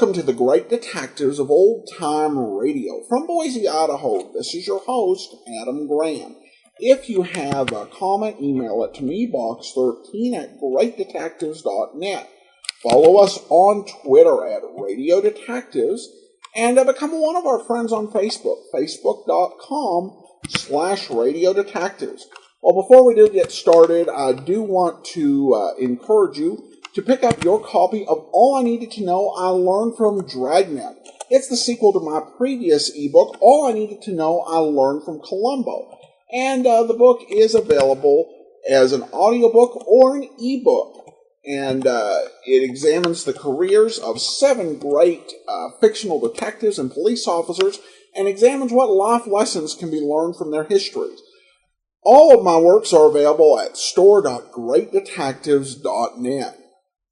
welcome to the Great Detectives of Old Time Radio. From Boise, Idaho, this is your host, Adam Graham. If you have a comment, email it to me, box13@greatdetectives.net. Follow us on Twitter at Radio Detectives, and become one of our friends on Facebook, facebook.com/Radio Detectives. Well, before we do get started, I do want to encourage you to pick up your copy of All I Needed to Know I Learned from Dragnet. It's the sequel to my previous ebook, All I Needed to Know I Learned from Columbo. And the book is available as an audiobook or an ebook. And it examines the careers of 7 great fictional detectives and police officers and examines what life lessons can be learned from their histories. All of my works are available at store.greatdetectives.net.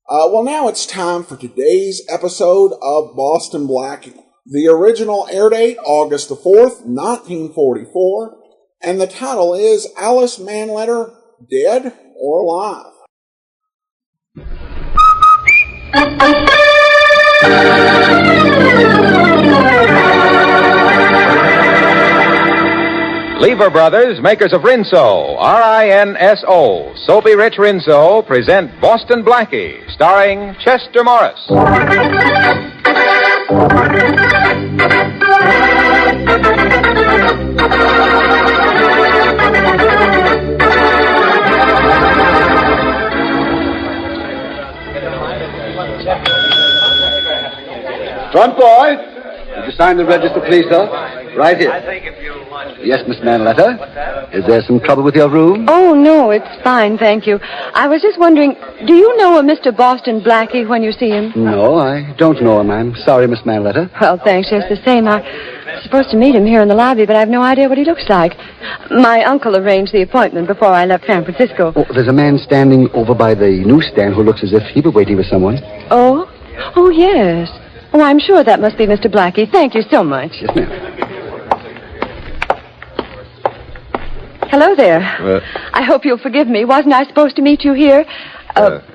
Well, now it's time for today's episode of Boston Blackie. The original air date, August the 4th, 1944, and the title is Alice Manleder, Dead or Alive? Lever Brothers, makers of Rinso, R-I-N-S-O, Soapy Rich Rinso, present Boston Blackie, starring Chester Morris. Front boy, did you sign the register, please, sir? Right here. Yes, Miss Manleder. Is there some trouble with your room? Oh, no, it's fine, thank you. I was just wondering, do you know a Mr. Boston Blackie when you see him? No, I don't know him. I'm sorry, Miss Manleder. Well, thanks, just the same. I'm supposed to meet him here in the lobby, but I have no idea what he looks like. My uncle arranged the appointment before I left San Francisco. Oh, there's a man standing over by the newsstand who looks as if he were waiting for someone. Oh? Oh, yes. Oh, I'm sure that must be Mr. Blackie. Thank you so much. Yes, ma'am. Hello there. I hope you'll forgive me. Wasn't I supposed to meet you here?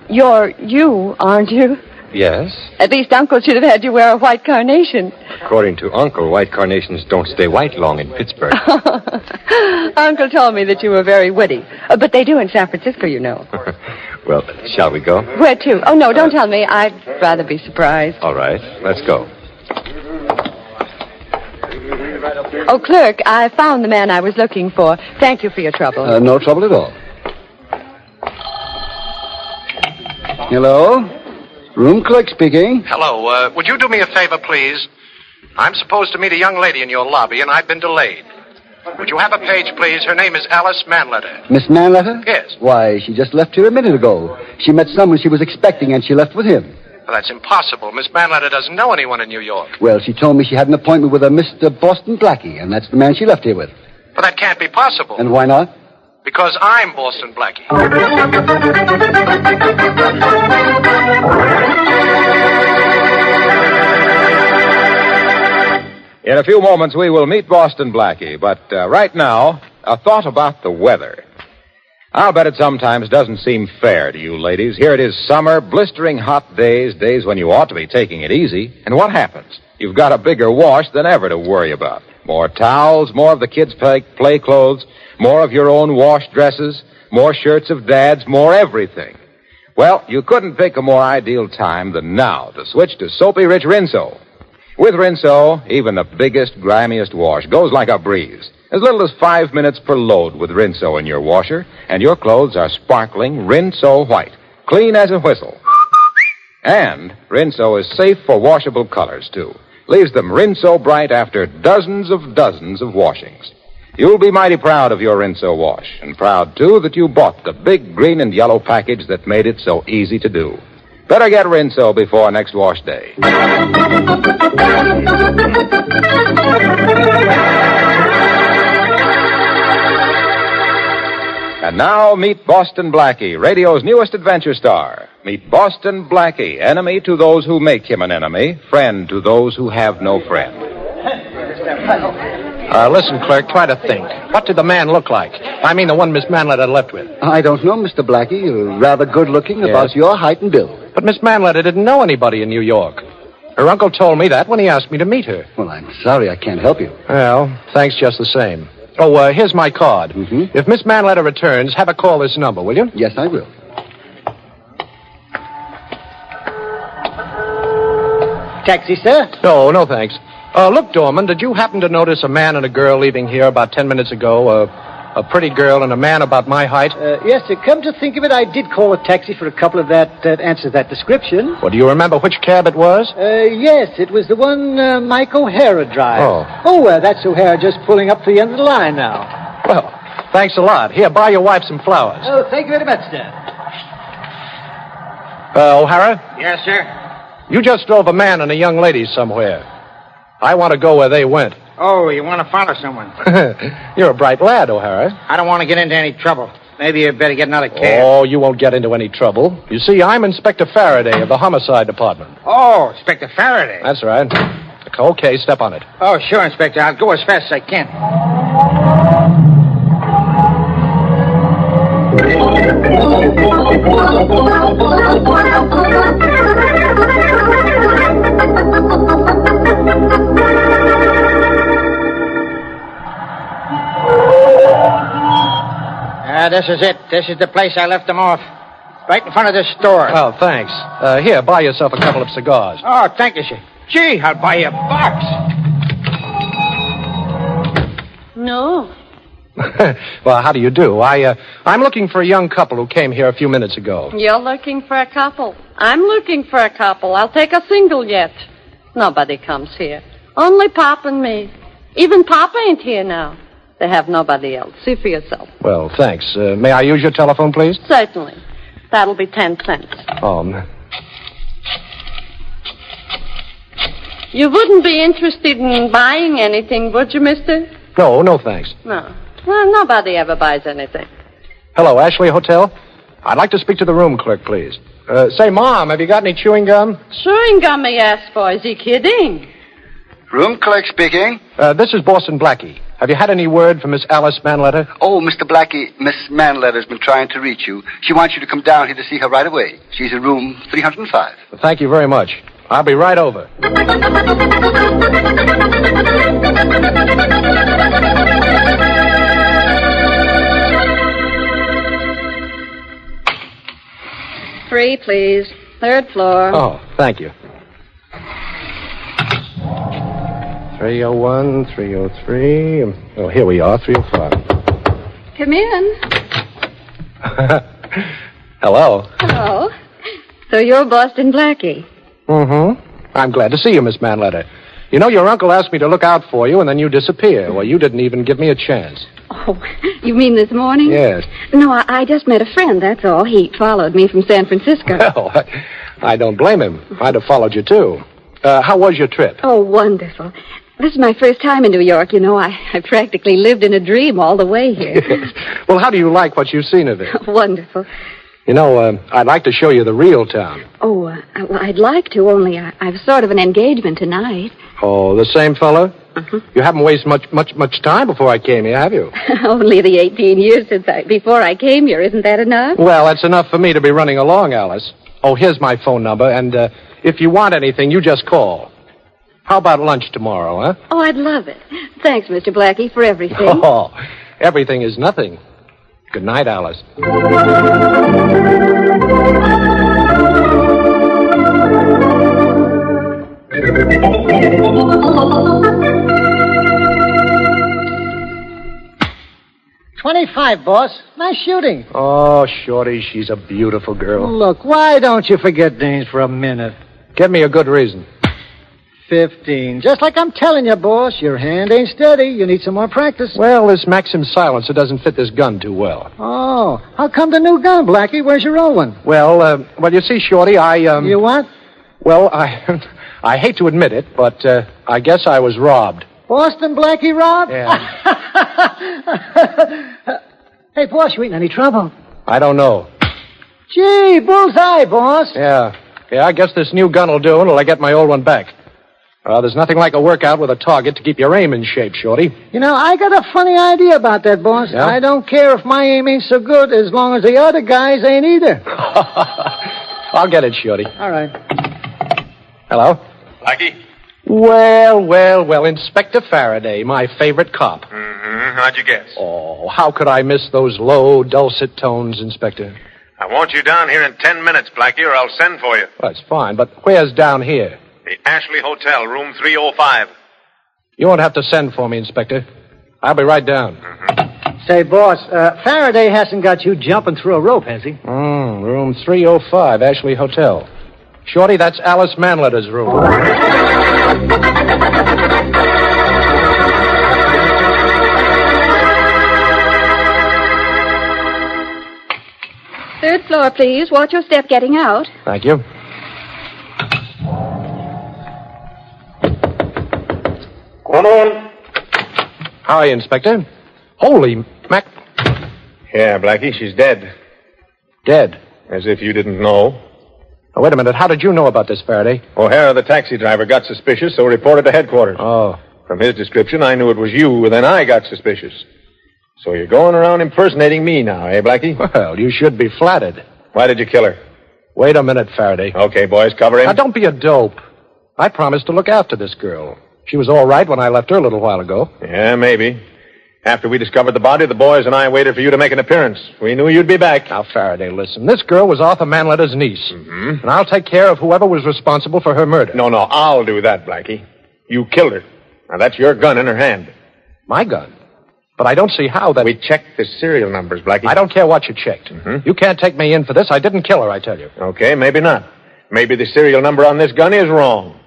You're you, aren't you? Yes. At least Uncle should have had you wear a white carnation. According to Uncle, white carnations don't stay white long in Pittsburgh. Uncle told me that you were very witty. But they do in San Francisco, you know. Well, shall we go? Where to? Oh, no, don't tell me. I'd rather be surprised. All right, let's go. Oh, clerk, I found the man I was looking for. Thank you for your trouble. No trouble at all. Hello? Room clerk speaking. Hello. Would you do me a favor, please? I'm supposed to meet a young lady in your lobby, and I've been delayed. Would you have a page, please? Her name is Alice Manleder. Miss Manleder? Yes. Why, she just left here a minute ago. She met someone she was expecting, and she left with him. Well, that's impossible. Miss Manleder doesn't know anyone in New York. Well, she told me she had an appointment with a Mr. Boston Blackie, and that's the man she left here with. But that can't be possible. And why not? Because I'm Boston Blackie. In a few moments, we will meet Boston Blackie, but right now, a thought about the weather. I'll bet it sometimes doesn't seem fair to you ladies. Here it is summer, blistering hot days when you ought to be taking it easy. And what happens? You've got a bigger wash than ever to worry about. More towels, more of the kids' play clothes, more of your own wash dresses, more shirts of Dad's, more everything. Well, you couldn't pick a more ideal time than now to switch to Soapy Rich Rinso. With Rinso, even the biggest, grimiest wash goes like a breeze. As little as 5 minutes per load with Rinso in your washer, and your clothes are sparkling Rinso white, clean as a whistle. And Rinso is safe for washable colors, too. Leaves them Rinso bright after dozens of washings. You'll be mighty proud of your Rinso wash, and proud, too, that you bought the big green and yellow package that made it so easy to do. Better get Rinso before next wash day. And now, meet Boston Blackie, radio's newest adventure star. Meet Boston Blackie, enemy to those who make him an enemy, friend to those who have no friend. Listen, clerk, try to think. What did the man look like? I mean, the one Miss Manleder left with. I don't know, Mr. Blackie. You're rather good-looking, about your height and build. But Miss Manleder didn't know anybody in New York. Her uncle told me that when he asked me to meet her. Well, I'm sorry I can't help you. Well, thanks just the same. Oh, here's my card. Mm-hmm. If Miss Manleder returns, have her call this number, will you? Yes, I will. Taxi, sir? No, thanks. Look, Dorman, did you happen to notice a man and a girl leaving here about 10 minutes ago? A pretty girl and a man about my height? Yes, sir. Come to think of it, I did call a taxi for a couple of that answers that description. Well, do you remember which cab it was? Yes, it was the one Mike O'Hara drives. Oh. That's O'Hara just pulling up to the end of the line now. Well, thanks a lot. Here, buy your wife some flowers. Oh, thank you very much, sir. O'Hara? Yes, sir? You just drove a man and a young lady somewhere. I want to go where they went. Oh, you want to follow someone? You're a bright lad, O'Hara. I don't want to get into any trouble. Maybe you better get another cab. Oh, you won't get into any trouble. You see, I'm Inspector Faraday of the Homicide Department. Oh, Inspector Faraday. That's right. Okay, step on it. Oh, sure, Inspector. I'll go as fast as I can. This is it. This is the place I left them off. Right in front of this store. Oh, thanks. Here, buy yourself a couple of cigars. Oh, thank you, sir. Gee, I'll buy you a box. No. Well, how do you do? I'm looking for a young couple who came here a few minutes ago. You're looking for a couple. I'm looking for a couple. I'll take a single yet. Nobody comes here. Only Pop and me. Even Pop ain't here now. They have nobody else. See for yourself. Well, thanks. May I use your telephone, please? Certainly. That'll be 10 cents. You wouldn't be interested in buying anything, would you, mister? No, thanks. No. Well, nobody ever buys anything. Hello, Ashley Hotel? I'd like to speak to the room clerk, please. Say, Mom, have you got any chewing gum? Chewing gum, he asked for. Is he kidding? Room clerk speaking. This is Boston Blackie. Have you had any word from Miss Alice Manleder? Oh, Mr. Blackie, Miss Manleder's been trying to reach you. She wants you to come down here to see her right away. She's in room 305. Well, thank you very much. I'll be right over. Three, please. Third floor. Oh, thank you. 301, 303. Oh, here we are, 305. Come in. Hello. Hello. So you're Boston Blackie. Mm-hmm. I'm glad to see you, Miss Manleder. You know, your uncle asked me to look out for you, and then you disappear. Well, you didn't even give me a chance. Oh, you mean this morning? Yes. No, I just met a friend, that's all. He followed me from San Francisco. Well, I don't blame him. I'd have followed you, too. How was your trip? Oh, wonderful. This is my first time in New York. You know, I practically lived in a dream all the way here. Yes. Well, how do you like what you've seen of it? Wonderful. You know, I'd like to show you the real town. Oh, well, I'd like to, only I've sort of an engagement tonight. Oh, the same fellow? You haven't wasted much time before I came here, have you? Only the 18 years before I came here. Isn't that enough? Well, that's enough for me to be running along, Alice. Oh, here's my phone number, and if you want anything, you just call. How about lunch tomorrow, huh? Oh, I'd love it. Thanks, Mr. Blackie, for everything. Oh, everything is nothing. Good night, Alice. $25, boss. Nice shooting. Oh, Shorty, she's a beautiful girl. Look, why don't you forget names for a minute? Give me a good reason. 15. Just like I'm telling you, boss, your hand ain't steady. You need some more practice. Well, this Maxim silencer doesn't fit this gun too well. Oh, how come the new gun, Blackie? Where's your old one? Well, you see, Shorty, You what? Well, I hate to admit it, but I guess I was robbed. Boston Blackie Rob? Yeah. Hey, boss, you ain't in any trouble. I don't know. Gee, bullseye, boss. Yeah, I guess this new gun will do until I get my old one back. There's nothing like a workout with a target to keep your aim in shape, Shorty. You know, I got a funny idea about that, boss. Yeah? I don't care if my aim ain't so good as long as the other guys ain't either. I'll get it, Shorty. All right. Hello? Blackie? Well, Inspector Faraday, my favorite cop. Mm-hmm. How'd you guess? Oh, how could I miss those low, dulcet tones, Inspector? I want you down here in 10 minutes, Blackie, or I'll send for you. Well, that's fine, but where's down here? The Ashley Hotel, room 305. You won't have to send for me, Inspector. I'll be right down. Mm-hmm. Say, boss, Faraday hasn't got you jumping through a rope, has he? Room 305, Ashley Hotel. Shorty, that's Alice Manleder's room. Third floor, please. Watch your step getting out. Thank you. Come on. Hi, Inspector. Holy mac... Yeah, Blackie, she's dead. Dead. As if you didn't know. Oh, wait a minute. How did you know about this, Faraday? O'Hara, the taxi driver, got suspicious, so reported to headquarters. Oh. From his description, I knew it was you, and then I got suspicious. So you're going around impersonating me now, eh, Blackie? Well, you should be flattered. Why did you kill her? Wait a minute, Faraday. Okay, boys, cover him. Now, don't be a dope. I promised to look after this girl. She was all right when I left her a little while ago. Yeah, maybe. After we discovered the body, the boys and I waited for you to make an appearance. We knew you'd be back. Now, Faraday, listen. This girl was Arthur Manleder's niece. Mm-hmm. And I'll take care of whoever was responsible for her murder. No, I'll do that, Blackie. You killed her. Now, that's your gun in her hand. My gun? But I don't see how that... We checked the serial numbers, Blackie. I don't care what you checked. Mm-hmm. You can't take me in for this. I didn't kill her, I tell you. Okay, maybe not. Maybe the serial number on this gun is wrong.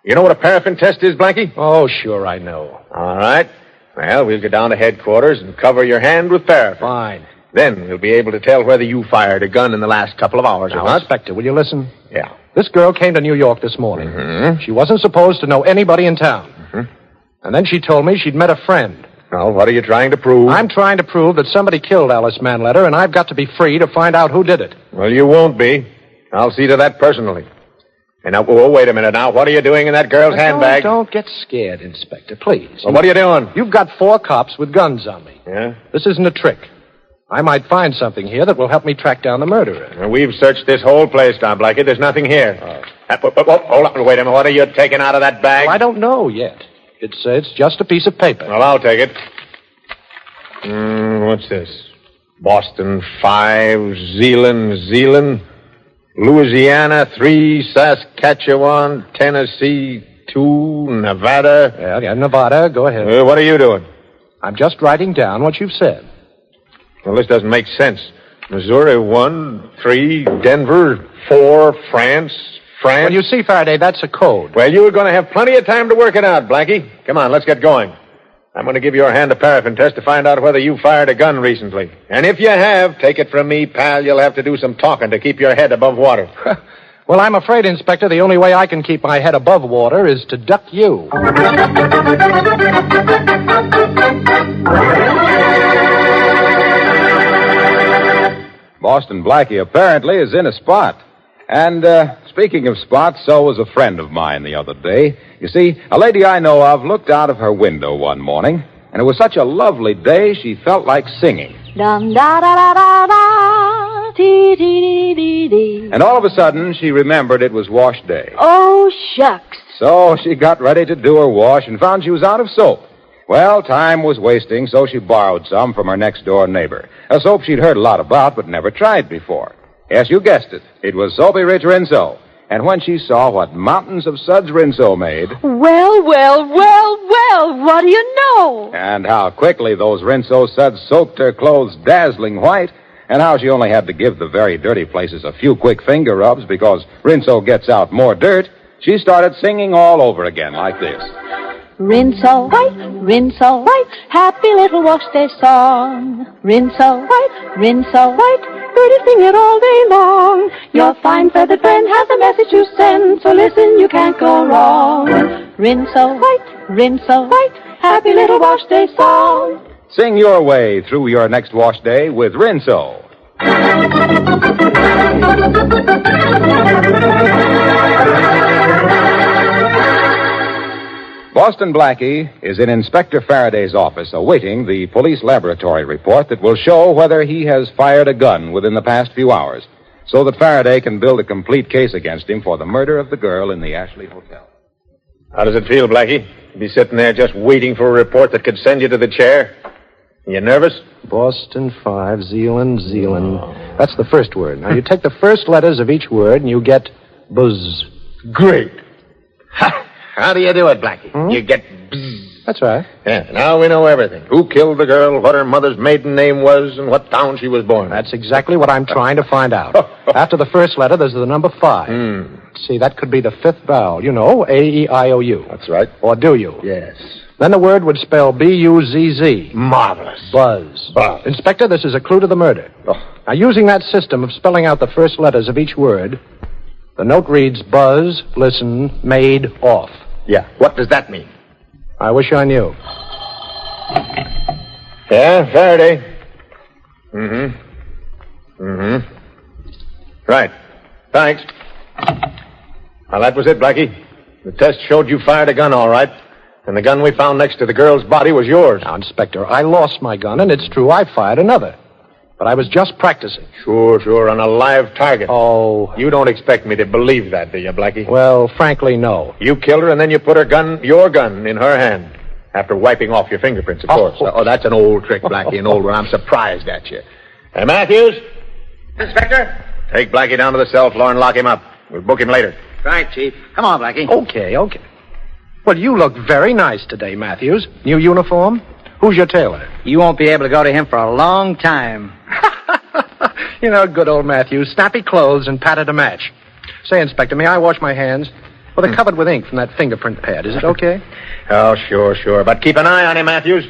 You know what a paraffin test is, Blackie? Oh, sure, I know. All right. Well, we'll go down to headquarters and cover your hand with paraffin. Fine. Then we'll be able to tell whether you fired a gun in the last couple of hours or Now, not. Inspector, will you listen? Yeah. This girl came to New York this morning. Mm-hmm. She wasn't supposed to know anybody in town. Mm-hmm. And then she told me she'd met a friend. Well, what are you trying to prove? I'm trying to prove that somebody killed Alice Manleder, and I've got to be free to find out who did it. Well, you won't be. I'll see to that personally. And now, wait a minute now. What are you doing in that girl's handbag? Don't get scared, Inspector, please. Well, what are you doing? You've got 4 cops with guns on me. Yeah? This isn't a trick. I might find something here that will help me track down the murderer. Well, we've searched this whole place now, Blackie. There's nothing here. Hold on. Wait a minute. What are you taking out of that bag? Well, I don't know yet. It's just a piece of paper. Well, I'll take it. What's this? Boston 5, Zealand, Louisiana 3, Saskatchewan, Tennessee 2, Nevada. Yeah, Nevada. Go ahead. What are you doing? I'm just writing down what you've said. Well, this doesn't make sense. Missouri 1, 3, Denver 4, France. Well, you see, Faraday, that's a code. Well, you're going to have plenty of time to work it out, Blackie. Come on, let's get going. I'm going to give your hand a paraffin test to find out whether you fired a gun recently. And if you have, take it from me, pal, you'll have to do some talking to keep your head above water. Well, I'm afraid, Inspector, the only way I can keep my head above water is to duck you. Boston Blackie apparently is in a spot. And, speaking of spots, so was a friend of mine the other day. You see, a lady I know of looked out of her window one morning, and it was such a lovely day she felt like singing. Dum da da da da da, dee dee dee dee dee. And all of a sudden, she remembered it was wash day. Oh, shucks. So she got ready to do her wash and found she was out of soap. Well, time was wasting, so she borrowed some from her next-door neighbor. A soap she'd heard a lot about but never tried before. Yes, you guessed it. It was Soapy Rich Rinso. And when she saw what mountains of suds Rinso made... Well, what do you know? And how quickly those Rinso suds soaked her clothes dazzling white, and how she only had to give the very dirty places a few quick finger rubs because Rinso gets out more dirt, she started singing all over again like this. Rinso white, happy little wash day song. Rinso white, birdie sing it all day long. Your fine feathered friend has a message to send, so listen, you can't go wrong. Rinso white, happy little wash day song. Sing your way through your next wash day with Rinso. Boston Blackie is in Inspector Faraday's office awaiting the police laboratory report that will show whether he has fired a gun within the past few hours, so that Faraday can build a complete case against him for the murder of the girl in the Ashley Hotel. How does it feel, Blackie? To be sitting there just waiting for a report that could send you to the chair? You nervous? Boston 5, Zealand. That's the first word. Now, you take the first letters of each word, and you get buzz. Great. How do you do it, Blackie? You get buzz. That's right. Yeah, now we know everything. Who killed the girl, what her mother's maiden name was, and what town she was born in. That's exactly what I'm trying to find out. After the first letter, there's the number 5. See, that could be the fifth vowel. You know, A-E-I-O-U. That's right. Or do you? Yes. Then the word would spell B-U-Z-Z. Marvelous. Buzz. Buzz. Inspector, this is a clue to the murder. Oh. Now, using that system of spelling out the first letters of each word, the note reads buzz, listen, made, off. Yeah. What does that mean? I wish I knew. Yeah, Faraday. Right. Thanks. Well, that was it, Blackie. The test showed you fired a gun all right, and the gun we found next to the girl's body was yours. Now, Inspector, I lost my gun, and it's true I fired another. But I was just practicing. Sure, on a live target. Oh. You don't expect me to believe that, do you, Blackie? Well, frankly, no. You killed her, and then you put your gun, in her hand. After wiping off your fingerprints, of course. Oh, that's an old trick, Blackie, an old one. I'm surprised at you. Hey, Matthews? Inspector? Take Blackie down to the cell floor and lock him up. We'll book him later. Right, Chief. Come on, Blackie. Okay. Well, you look very nice today, Matthews. New uniform? Who's your tailor? You won't be able to go to him for a long time. You know, good old Matthews. Snappy clothes and pattern to match. Say, Inspector, may I wash my hands? Well, they're covered with ink from that fingerprint pad. Is it okay? Oh, sure. But keep an eye on him, Matthews.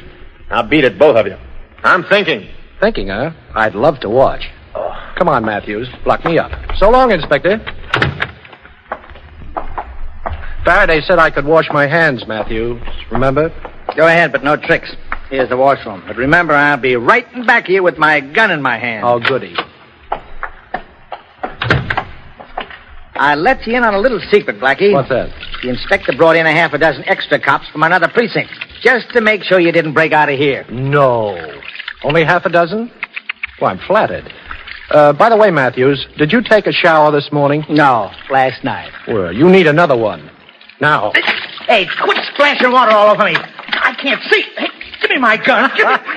I'll beat it, both of you. I'm thinking. Thinking, huh? I'd love to watch. Oh. Come on, Matthews. Lock me up. So long, Inspector. Faraday said I could wash my hands, Matthews. Remember? Go ahead, but no tricks. Here's the washroom. But remember, I'll be right back here with my gun in my hand. Oh, goody. I let you in on a little secret, Blackie. What's that? The inspector brought in a half a dozen extra cops from another precinct, just to make sure you didn't break out of here. No. Only half a dozen? Well, I'm flattered. By the way, Matthews, did you take a shower this morning? No, last night. Well, you need another one. Now. Hey, quit splashing water all over me. I can't see. Hey, give me my gun.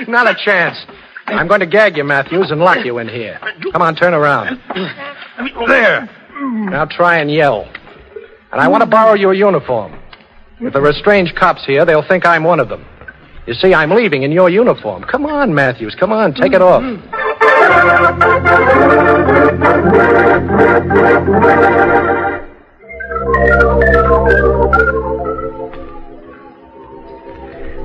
Not a chance. I'm going to gag you, Matthews, and lock you in here. Come on, turn around. There. Now try and yell. And I want to borrow your uniform. If there are strange cops here, they'll think I'm one of them. You see, I'm leaving in your uniform. Come on, Matthews. Come on, take it off.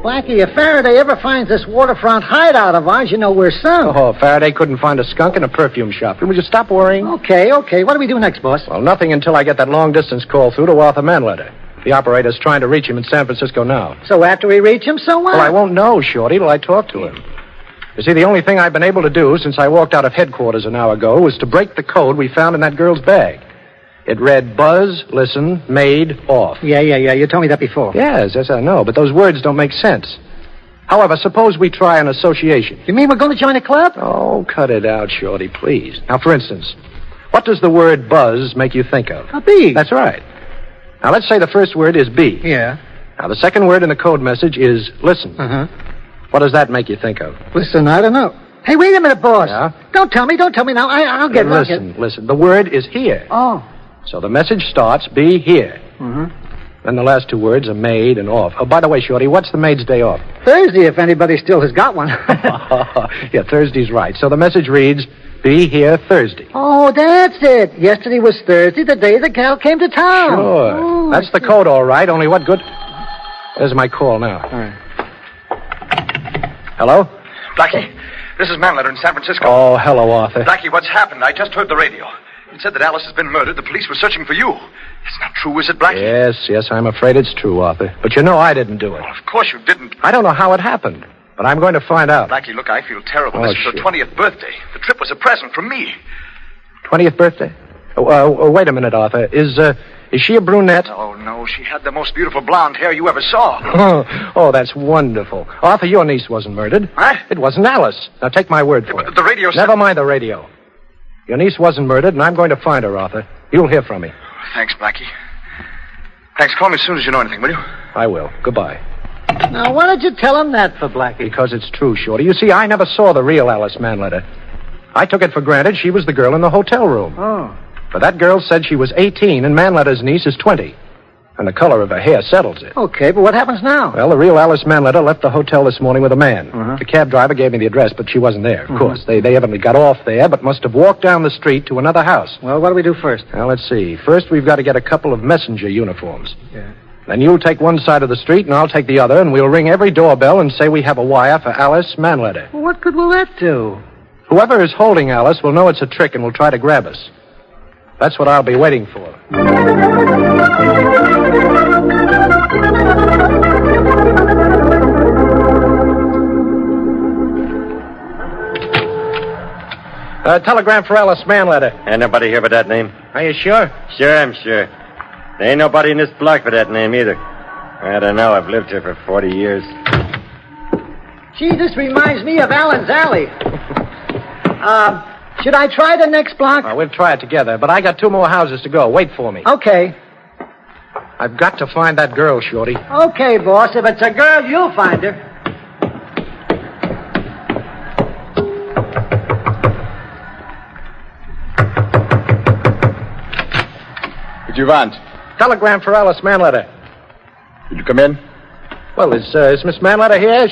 Blackie, if Faraday ever finds this waterfront hideout of ours, you know we're sunk. Oh, Faraday couldn't find a skunk in a perfume shop. Would you stop worrying? Okay. What do we do next, boss? Well, nothing until I get that long-distance call through to Arthur Manleder. The operator's trying to reach him in San Francisco now. So after we reach him, so what? Well, I won't know, Shorty, till I talk to him. You see, the only thing I've been able to do since I walked out of headquarters an hour ago was to break the code we found in that girl's bag. It read buzz, listen, made, off. Yeah. You told me that before. Yes, I know, but those words don't make sense. However, suppose we try an association. You mean we're going to join a club? Oh, cut it out, Shorty, please. Now, for instance, what does the word buzz make you think of? A bee. That's right. Now, let's say the first word is bee. Yeah. Now, the second word in the code message is listen. Uh-huh. What does that make you think of? Listen, I don't know. Hey, wait a minute, boss. Yeah? Don't tell me now. I'll get Listen. The word is here. Oh. So the message starts, be here. Mm-hmm. Then the last two words are made and off. Oh, by the way, Shorty, what's the maid's day off? Thursday, if anybody still has got one. Yeah, Thursday's right. So the message reads, be here Thursday. Oh, that's it. Yesterday was Thursday, the day the gal came to town. Sure. Oh, that's the code, all right. Only what good... There's my call now. All right. Hello? Blackie, this is Manleder in San Francisco. Oh, hello, Arthur. Blackie, what's happened? I just heard the radio. It said that Alice has been murdered. The police were searching for you. It's not true, is it, Blackie? Yes, I'm afraid it's true, Arthur. But you know I didn't do it. Well, of course you didn't. I don't know how it happened, but I'm going to find out. Blackie, look, I feel terrible. Oh, This is her 20th birthday. The trip was a present from me. 20th birthday? Wait a minute, Arthur. Is she a brunette? Oh, no, she had the most beautiful blonde hair you ever saw. Oh, that's wonderful. Arthur, your niece wasn't murdered. Huh? It wasn't Alice. Now, take my word for it. But the radio said... Never mind the radio. Your niece wasn't murdered, and I'm going to find her, Arthur. You'll hear from me. Thanks, Blackie. Thanks. Call me as soon as you know anything, will you? I will. Goodbye. Now, why did you tell him that for, Blackie? Because it's true, Shorty. You see, I never saw the real Alice Manleder. I took it for granted she was the girl in the hotel room. Oh. But that girl said she was 18 and Manleder's niece is 20. And the color of her hair settles it. Okay, but what happens now? Well, the real Alice Manleder left the hotel this morning with a man. The cab driver gave me the address, but she wasn't there, of course. They evidently got off there, but must have walked down the street to another house. Well, what do we do first? Now, let's see. First, we've got to get a couple of messenger uniforms. Yeah. Then you'll take one side of the street, and I'll take the other, and we'll ring every doorbell and say we have a wire for Alice Manleder. Well, what good will that do? Whoever is holding Alice will know it's a trick and will try to grab us. That's what I'll be waiting for. Telegram for Alice Manleder. Ain't nobody here with that name. Are you sure? Sure, I'm sure. There ain't nobody in this block with that name either. I don't know. I've lived here for 40 years. Gee, this reminds me of Allen's Alley. Should I try the next block? We'll try it together, but I got 2 more houses to go. Wait for me. Okay. I've got to find that girl, Shorty. Okay, boss. If it's a girl, you'll find her. What you want? Telegram for Alice Manleder. Did you come in? Well, is Miss Manleder here?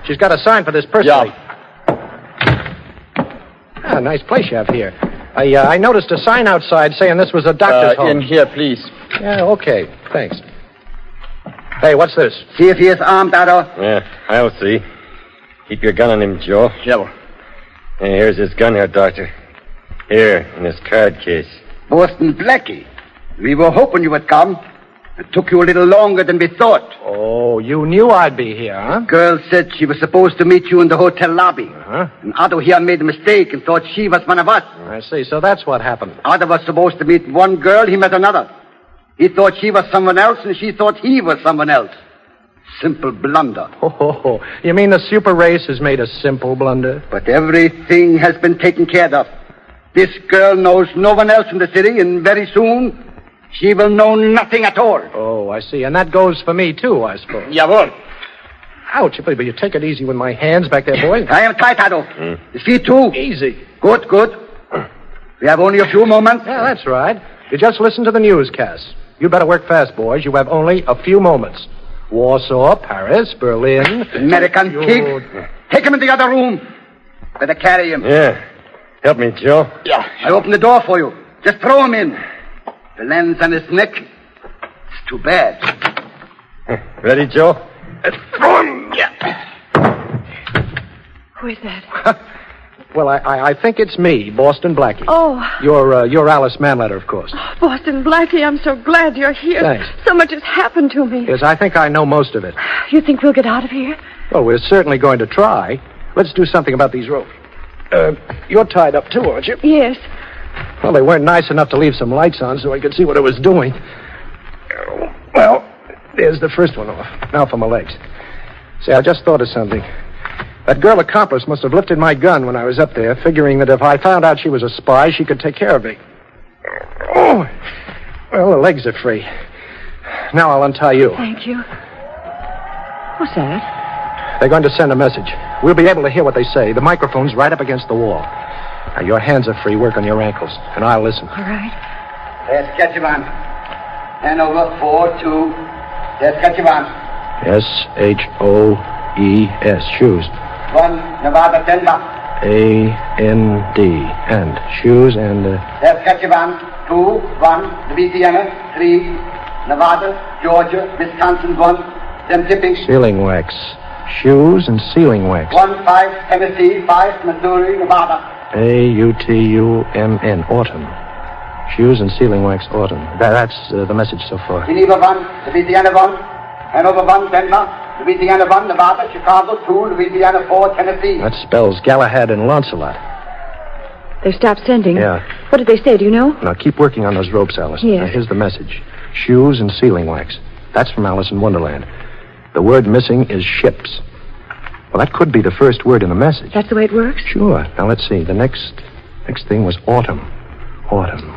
She's got a sign for this person. Yeah. Ah, nice place you have here. I noticed a sign outside saying this was a doctor's home. In here, please. Yeah, okay. Thanks. Hey, what's this? See if he is armed, Otto. Yeah, I'll see. Keep your gun on him, Joe. Joe. Hey, here's his gun here, Doctor. Here, in his card case. Boston Blackie. We were hoping you would come. It took you a little longer than we thought. Oh, you knew I'd be here, huh? Girl said she was supposed to meet you in the hotel lobby. Uh-huh. And Otto here made a mistake and thought she was one of us. I see. So that's what happened. Otto was supposed to meet one girl, he met another. He thought she was someone else, and she thought he was someone else. Simple blunder. Oh, you mean the super race has made a simple blunder? But everything has been taken care of. This girl knows no one else in the city, and very soon she will know nothing at all. Oh, I see. And that goes for me, too, I suppose. Jawohl. Ouch, but you take it easy with my hands back there, boy. I am tight, Otto. His feet, too. Easy. Good. We have only a few moments. Yeah, that's right. You just listen to the newscast. You better work fast, boys. You have only a few moments. Warsaw, Paris, Berlin. American pig. Take him in the other room. Better carry him. Yeah. Help me, Joe. Yeah. I open the door for you. Just throw him in. The lens on his neck. It's too bad. Ready, Joe? Throw him. Yeah. Who is that? Well, I think it's me, Boston Blackie. Oh. You're Alice Manleder, of course. Boston Blackie, I'm so glad you're here. Thanks. So much has happened to me. Yes, I think I know most of it. You think we'll get out of here? Well, we're certainly going to try. Let's do something about these ropes. You're tied up, too, aren't you? Yes. Well, they weren't nice enough to leave some lights on so I could see what I was doing. Well, there's the first one off. Now for my legs. Say, I just thought of something. That girl accomplice must have lifted my gun when I was up there, figuring that if I found out she was a spy, she could take care of me. Oh, well, the legs are free. Now I'll untie you. Thank you. What's that? They're going to send a message. We'll be able to hear what they say. The microphone's right up against the wall. Now, your hands are free. Work on your ankles, and I'll listen. All right. There's Ketchivan. Hanover 4-2. There's Ketchivan. S-H-O-E-S. Shoes. 1, Nevada Denver. A-N-D. And. Shoes and... There's Ketchivan. 2, 1, Louisiana. 3, Nevada, Georgia, Wisconsin. 1, them tipping. Sealing wax. Shoes and sealing wax. 1, 5, Tennessee. 5, Missouri, Nevada. A-U-T-U-M-N. Autumn. Shoes and sealing wax, autumn. That's the message so far. Geneva 1, Louisiana 1, Hanover 1, Denver, Louisiana 1, Nevada, Chicago 2, Louisiana 4, Tennessee. That spells Galahad and Lancelot. They stopped sending. Yeah. What did they say? Do you know? Now, keep working on those ropes, Alice. Yes. Now, here's the message. Shoes and sealing wax. That's from Alice in Wonderland. The word missing is ships. Well, that could be the first word in the message. That's the way it works? Sure. Now, let's see. The next thing was autumn. Autumn.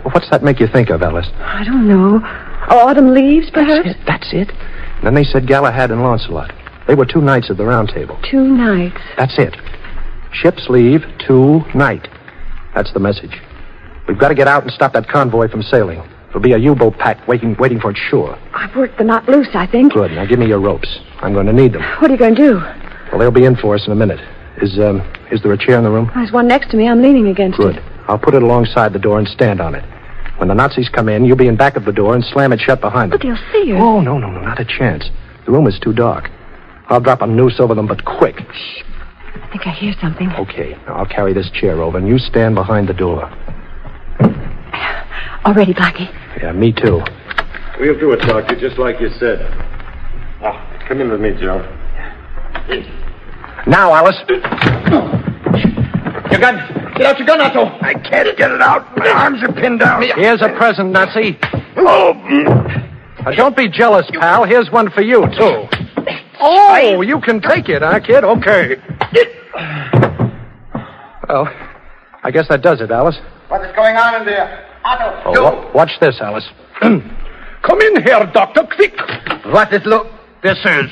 What's that make you think of, Alice? I don't know. Autumn leaves, perhaps? That's it. And then they said Galahad and Launcelot. They were 2 knights of the Round Table. 2 nights. That's it. Ships leave tonight. That's the message. We've got to get out and stop that convoy from sailing. There'll be a U-boat packed waiting for its shore. I've worked the knot loose, I think. Good. Now give me your ropes. I'm going to need them. What are you going to do? Well, they'll be in for us in a minute. Is there a chair in the room? There's one next to me. I'm leaning against Good. it. I'll put it alongside the door and stand on it. When the Nazis come in, you'll be in back of the door and slam it shut behind them. But they'll see you. Oh, no, not a chance. The room is too dark. I'll drop a noose over them, but quick. Shh. I think I hear something. Okay. Now I'll carry this chair over, and you stand behind the door. All ready, Blackie? Yeah, me too. We'll do it, Doctor, just like you said. Come in with me, Joe. Now, Alice. Your gun. Get out your gun, Otto. I can't get it out. My arms are pinned down. Here's a present, Nazi. Oh. Now, don't be jealous, pal. Here's one for you, too. Oh, you can take it, huh, kid? Okay. Well, I guess that does it, Alice. What is going on in there? Otto. Oh, watch this, Alice. Come in here, Doctor, quick. What is look? This is...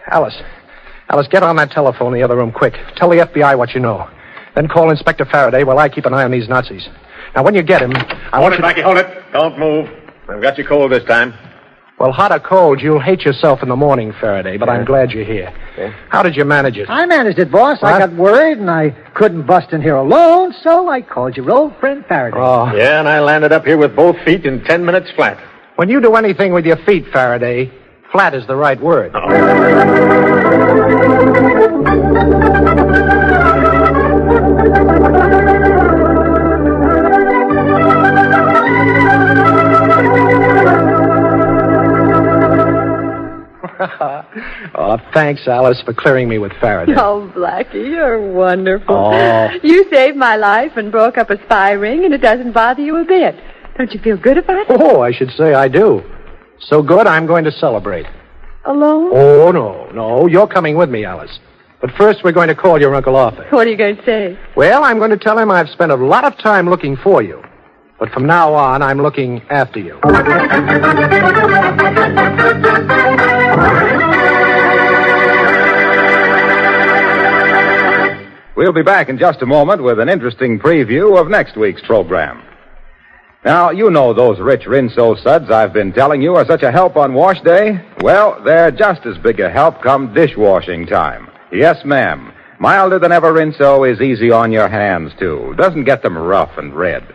Alice, get on that telephone in the other room, quick. Tell the FBI what you know. Then call Inspector Faraday while I keep an eye on these Nazis. Now, when you get him, I want you to... Blackie, hold it. Don't move. I've got you cold this time. Well, hot or cold, you'll hate yourself in the morning, Faraday, but I'm glad you're here. Yeah. How did you manage it? I managed it, boss. What? I got worried, and I couldn't bust in here alone, so I called your old friend Faraday. Oh. Yeah, and I landed up here with both feet in 10 minutes flat. When you do anything with your feet, Faraday, flat is the right word. Oh, thanks, Alice, for clearing me with Faraday. Oh, Blackie, you're wonderful. Oh. You saved my life and broke up a spy ring, and it doesn't bother you a bit. Don't you feel good about it? Oh, I should say I do. So good, I'm going to celebrate. Alone? Oh, no. You're coming with me, Alice. But first, we're going to call your Uncle Arthur. What are you going to say? Well, I'm going to tell him I've spent a lot of time looking for you. But from now on, I'm looking after you. We'll be back in just a moment with an interesting preview of next week's program. Now, you know those rich Rinso suds I've been telling you are such a help on wash day? Well, they're just as big a help come dishwashing time. Yes, ma'am. Milder than ever Rinso is easy on your hands, too. Doesn't get them rough and red.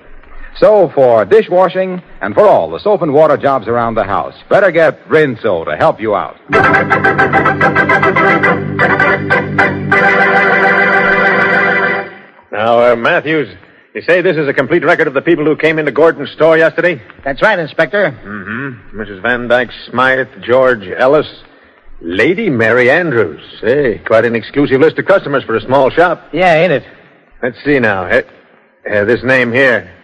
So, for dishwashing and for all the soap and water jobs around the house, better get Rinso to help you out. Now, Matthews, you say this is a complete record of the people who came into Gordon's store yesterday? That's right, Inspector. Mm-hmm. Mrs. Van Dyke Smythe, George Ellis, Lady Mary Andrews. Hey, quite an exclusive list of customers for a small shop. Yeah, ain't it? Let's see now. This name here.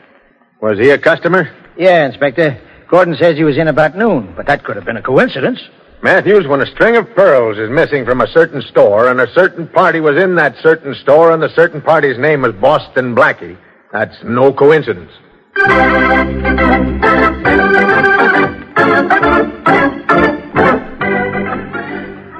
Was he a customer? Yeah, Inspector. Gordon says he was in about noon, but that could have been a coincidence. Matthews, when a string of pearls is missing from a certain store and a certain party was in that certain store and the certain party's name was Boston Blackie, that's no coincidence.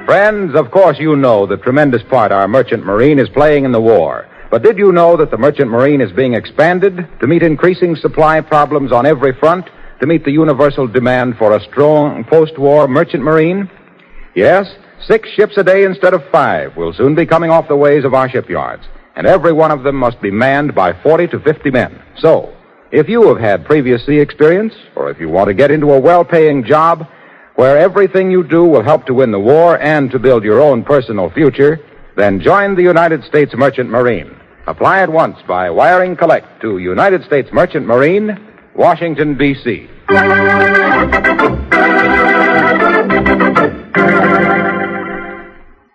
Friends, of course you know the tremendous part our merchant marine is playing in the war. But did you know that the merchant marine is being expanded to meet increasing supply problems on every front, to meet the universal demand for a strong post-war merchant marine? Yes, 6 ships a day instead of 5 will soon be coming off the ways of our shipyards, and every one of them must be manned by 40 to 50 men. So, if you have had previous sea experience, or if you want to get into a well-paying job where everything you do will help to win the war and to build your own personal future, then join the United States Merchant Marine. Apply at once by wiring collect to United States Merchant Marine, Washington, D.C.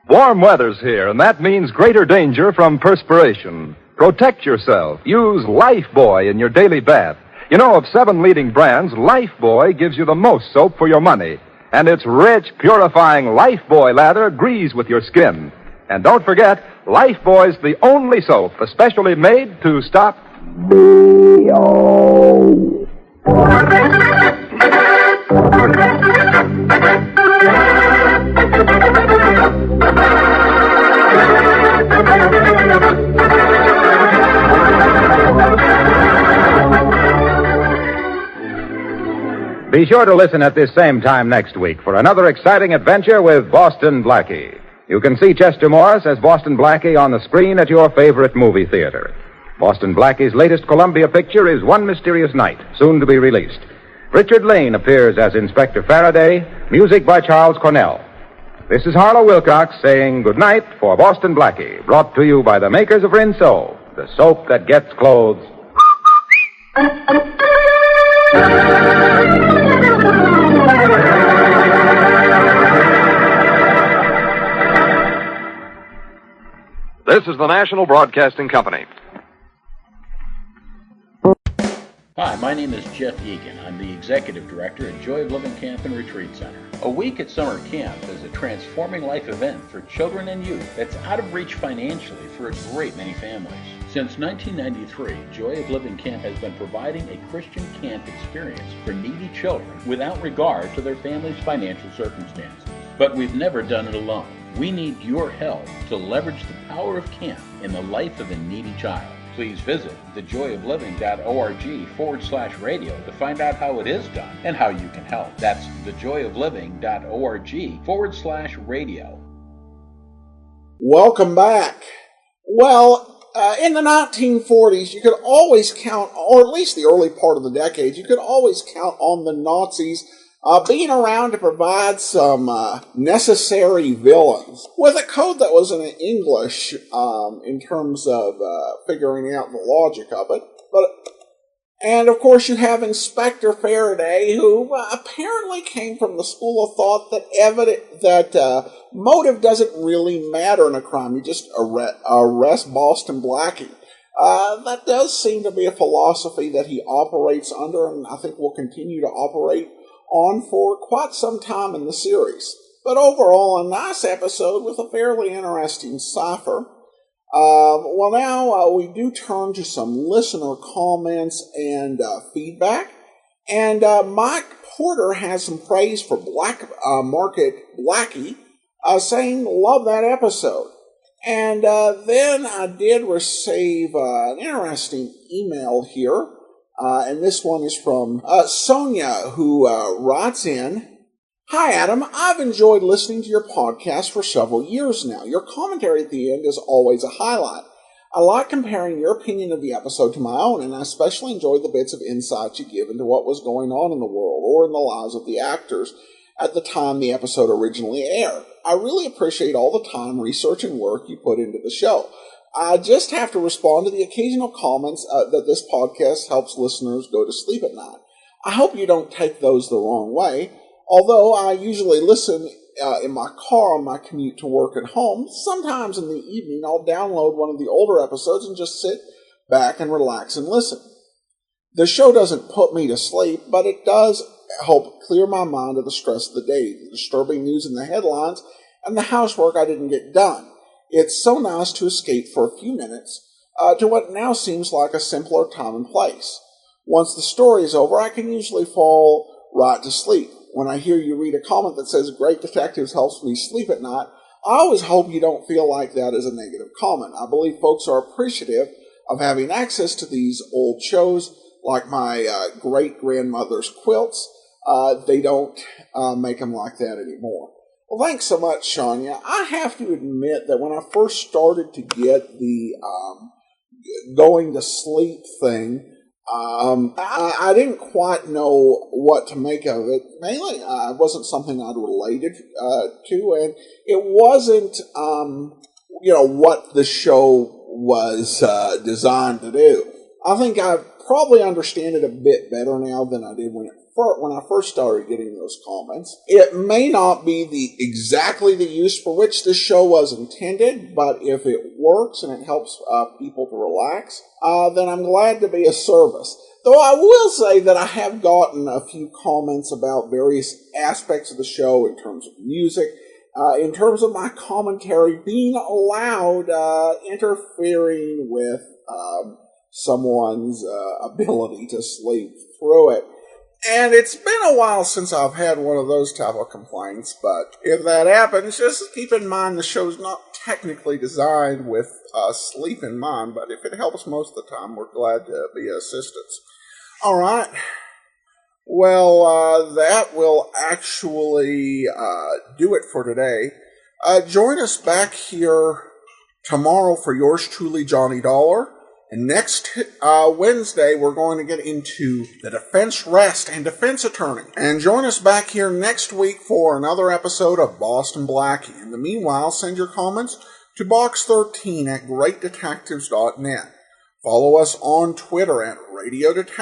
Warm weather's here, and that means greater danger from perspiration. Protect yourself. Use Lifebuoy in your daily bath. You know, of 7 leading brands, Lifebuoy gives you the most soap for your money. And its rich, purifying Lifebuoy lather agrees with your skin. And don't forget, Lifebuoy's the only soap especially made to stop Be sure to listen at this same time next week for another exciting adventure with Boston Blackie. You can see Chester Morris as Boston Blackie on the screen at your favorite movie theater. Boston Blackie's latest Columbia picture is One Mysterious Night, soon to be released. Richard Lane appears as Inspector Faraday, music by Charles Cornell. This is Harlow Wilcox saying good night for Boston Blackie, brought to you by the makers of Rinso, the soap that gets clothes. This is the National Broadcasting Company. Hi, my name is Jeff Egan. I'm the Executive Director at Joy of Living Camp and Retreat Center. A week at summer camp is a transforming life event for children and youth that's out of reach financially for a great many families. Since 1993, Joy of Living Camp has been providing a Christian camp experience for needy children without regard to their family's financial circumstances. But we've never done it alone. We need your help to leverage the power of camp in the life of a needy child. Please visit thejoyofliving.org/radio to find out how it is done and how you can help. That's thejoyofliving.org/radio. Welcome back. Well, in the 1940s, you could always count, or at least the early part of the decade, you could always count on the Nazis being around to provide some necessary villains with a code that was in English in terms of figuring out the logic of it. And of course, you have Inspector Faraday, who apparently came from the school of thought that motive doesn't really matter in a crime. You just arrest Boston Blackie. That does seem to be a philosophy that he operates under, and I think will continue to operate on for quite some time in the series. But overall, a nice episode with a fairly interesting cipher. Well, now we do turn to some listener comments and feedback. And Mike Porter has some praise for Black Market Blackie, saying, love that episode. And then I did receive an interesting email here. And this one is from Sonia, who writes in, Hi, Adam. I've enjoyed listening to your podcast for several years now. Your commentary at the end is always a highlight. I like comparing your opinion of the episode to my own, and I especially enjoy the bits of insight you give into what was going on in the world or in the lives of the actors at the time the episode originally aired. I really appreciate all the time, research, and work you put into the show. I just have to respond to the occasional comments that this podcast helps listeners go to sleep at night. I hope you don't take those the wrong way. Although I usually listen in my car on my commute to work at home, sometimes in the evening I'll download one of the older episodes and just sit back and relax and listen. The show doesn't put me to sleep, but it does help clear my mind of the stress of the day, the disturbing news in the headlines, and the housework I didn't get done. It's so nice to escape for a few minutes to what now seems like a simpler time and place. Once the story is over, I can usually fall right to sleep. When I hear you read a comment that says, Great Detectives helps me sleep at night, I always hope you don't feel like that is a negative comment. I believe folks are appreciative of having access to these old shows, like my great-grandmother's quilts. They don't make them like that anymore. Well, thanks so much, Shania. I have to admit that when I first started to get the going to sleep thing, I didn't quite know what to make of it. Mainly, it wasn't something I'd related to, and it wasn't, what the show was designed to do. I think I probably understand it a bit better now than I did when I first started getting those comments. It may not be exactly the use for which this show was intended, but if it works and it helps people to relax, then I'm glad to be of service. Though I will say that I have gotten a few comments about various aspects of the show in terms of music in terms of my commentary being loud, interfering with someone's ability to sleep through it. And it's been a while since I've had one of those type of complaints, but if that happens, just keep in mind the show's not technically designed with sleep in mind, but if it helps most of the time, we're glad to be of assistance. All right. Well, that will actually do it for today. Join us back here tomorrow for yours truly, Johnny Dollar. And next Wednesday, we're going to get into the defense rest and defense attorney. And join us back here next week for another episode of Boston Blackie. In the meanwhile, send your comments to box13 at greatdetectives.net. Follow us on Twitter at Radio Detectives.